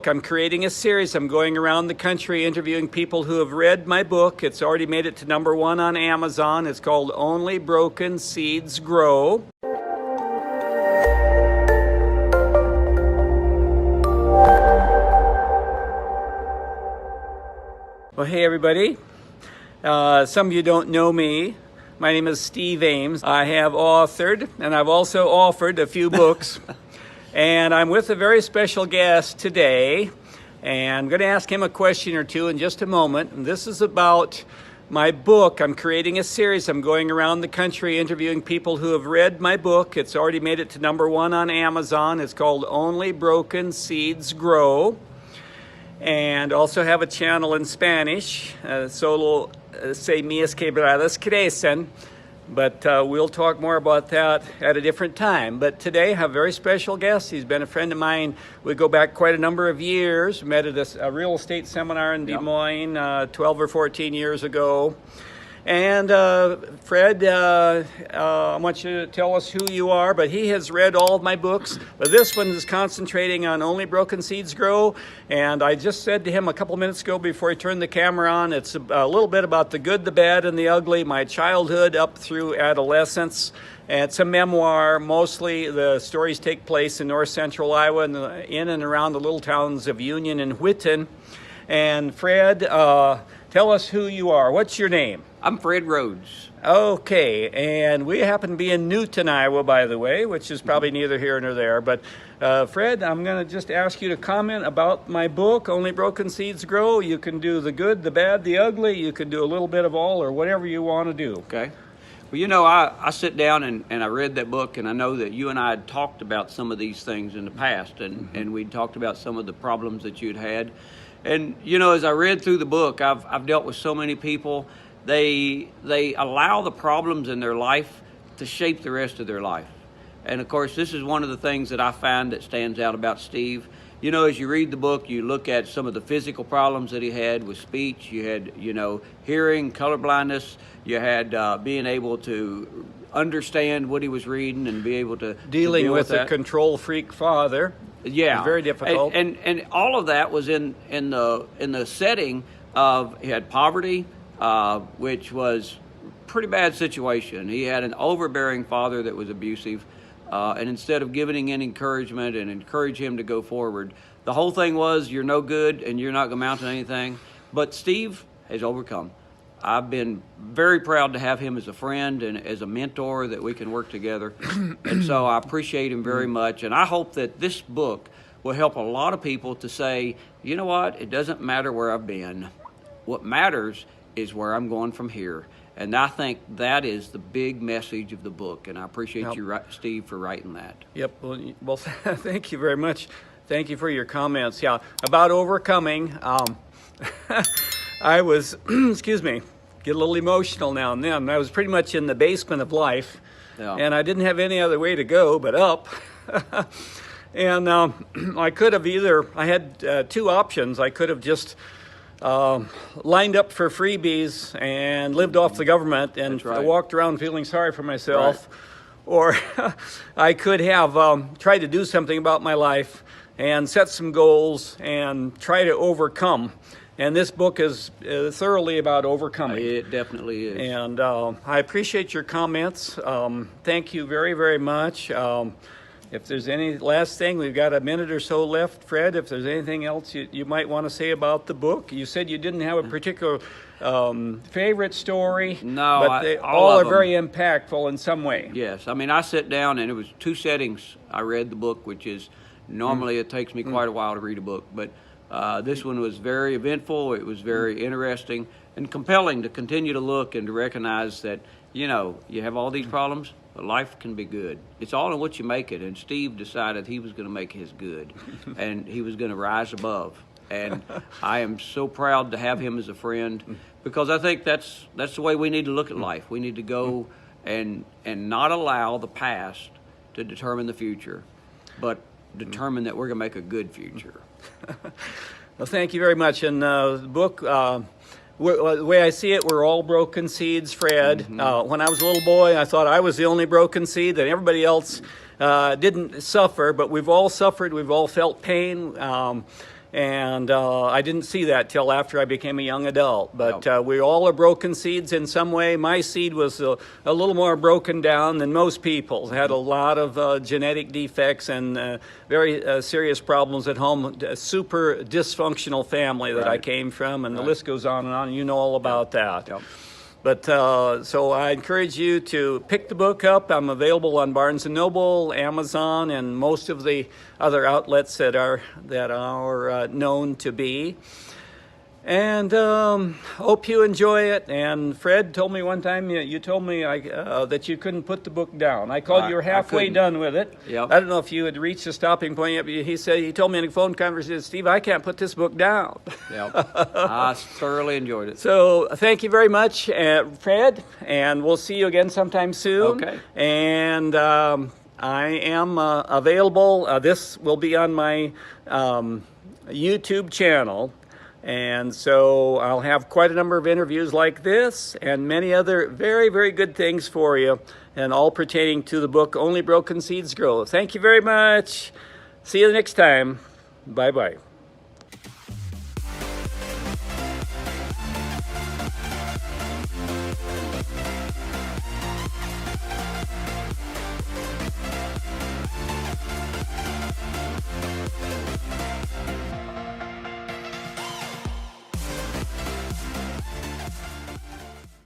I'm creating a series. I'm going around the country interviewing people who have read my book. It's already made it to #1 on Amazon. It's called Only Broken Seeds Grow. Well, hey everybody. Some of you don't know me. My name is Steve Ames. I have authored and I've also offered a few books. And I'm with a very special guest today, and I'm going to ask him a question or two in just a moment. And this is about my book. I'm creating a series. I'm going around the country interviewing people who have read my book. It's already made it to #1 on Amazon. It's called Only Broken Seeds Grow. And also have a channel in Spanish, solo semillas quebradas crecen. But we'll talk more about that at a different time. But today I have a very special guest. He's been a friend of mine. We go back quite a number of years. Met at a real estate seminar in Des Moines 12 or 14 years ago. And Fred, I want you to tell us who you are, but he has read all of my books. But this one is concentrating on Only Broken Seeds Grow. And I just said to him a couple minutes ago before he turned the camera on, it's a little bit about the good, the bad, and the ugly, my childhood up through adolescence. And it's a memoir. Mostly the stories take place in north central Iowa and in and around the little towns of Union and Whitten. And Fred, tell us who you are. What's your name? I'm Fred Rhodes. Okay, and we happen to be in Newton, Iowa, by the way, which is probably neither here nor there. But Fred, I'm going to just ask you to comment about my book, Only Broken Seeds Grow. You can do the good, the bad, the ugly. You can do a little bit of all or whatever you want to do. Okay. Well, you know, I sit down and I read that book, and I know that you and I had talked about some of these things in the past, and we talked about some of the problems that you'd had. And, you know, as I read through the book, I've dealt with so many people. They allow the problems in their life to shape the rest of their life. And of course, this is one of the things that I find that stands out about Steve. You know, as you read the book, you look at some of the physical problems that he had with speech. You had, you know, hearing, colorblindness. You had being able to understand what he was reading and be able to dealing deal with a control freak father. Yeah, very difficult. And all of that was in the setting of, he had poverty, which was a pretty bad situation. He had an overbearing father that was abusive, and instead of giving him encouragement and encourage him to go forward, the whole thing was, you're no good and you're not going to amount to anything. But Steve has overcome. I've been very proud to have him as a friend and as a mentor that we can work together. And so I appreciate him very much. And I hope that this book will help a lot of people to say, you know what, it doesn't matter where I've been. What matters is where I'm going from here. And I think that is the big message of the book. And I appreciate you, Steve, for writing that. Yep. Well, thank you very much. Thank you for your comments. Yeah, about overcoming. I was, excuse me, get a little emotional now and then. I was pretty much in the basement of life, and I didn't have any other way to go but up. And I could have I had two options. I could have just lined up for freebies and lived off the government and walked around feeling sorry for myself. Or I could have tried to do something about my life and set some goals and try to overcome. And this book is thoroughly about overcoming. It definitely is. And I appreciate your comments. Thank you very, very much. If there's any last thing, we've got a minute or so left. Fred, if there's anything else you might want to say about the book. You said you didn't have a particular favorite story. No, but they all are very impactful in some way. Yes. I mean, I sat down, and it was two settings. I read the book, which is normally it takes me quite a while to read a book. But this one was very eventful. It was very interesting and compelling to continue to look and to recognize that, you know, you have all these problems, but life can be good. It's all in what you make it. And Steve decided he was going to make his good, and he was going to rise above. And I am so proud to have him as a friend, because I think that's the way we need to look at life. We need to go and not allow the past to determine the future, but determine that we're going to make a good future. Well, thank you very much. And the book, the way I see it, we're all broken seeds, Fred. When I was a little boy, I thought I was the only broken seed, that everybody else didn't suffer, but we've all suffered, we've all felt pain. And I didn't see that till after I became a young adult. But we all are broken seeds in some way. My seed was a little more broken down than most people's. Had a lot of genetic defects and very serious problems at home. A super dysfunctional family that I came from, and the list goes on and on. You know all about that. But so I encourage you to pick the book up. I'm available on Barnes & Noble, Amazon, and most of the other outlets that are known to be. And hope you enjoy it. And Fred told me one time, you told me that you couldn't put the book down. I called you were halfway done with it. Yep. I don't know if you had reached the stopping point yet, but he told me in a phone conversation, Steve, I can't put this book down. I thoroughly enjoyed it. So thank you very much, Fred, and we'll see you again sometime soon. Okay. And I am available. This will be on my YouTube channel. And so I'll have quite a number of interviews like this and many other very, very good things for you, and all pertaining to the book, Only Broken Seeds Grow. Thank you very much. See you next time. Bye-bye.